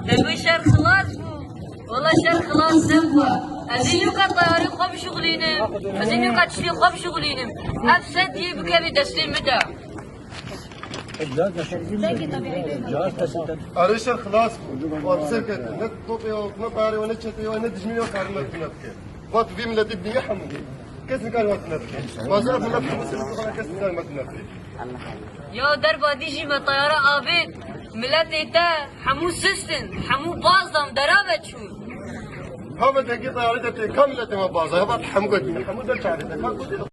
دبي شهر خلاص والله شهر خلاص نبوه ازينو كطياري خوب شغلينم ازينو كتشري خوب شغلينم افسد يبقى بدستين مدى أريش خلاص وابسك نت طوبي ونت طاري ونت شتي ونت جميل وكارمة نفكر وقت في ملة الدنيا حمد كيس كان وقت نفكر ما زال في نفكر بس كيس كان وقت نفكر يا دربا ديجي ما طيارة آبيت ملتي تا حمو سيستن حمو بازدم درابت شو هم تجي طيارة كاملة ما بازها هبط حمو قديم حمو ده شعري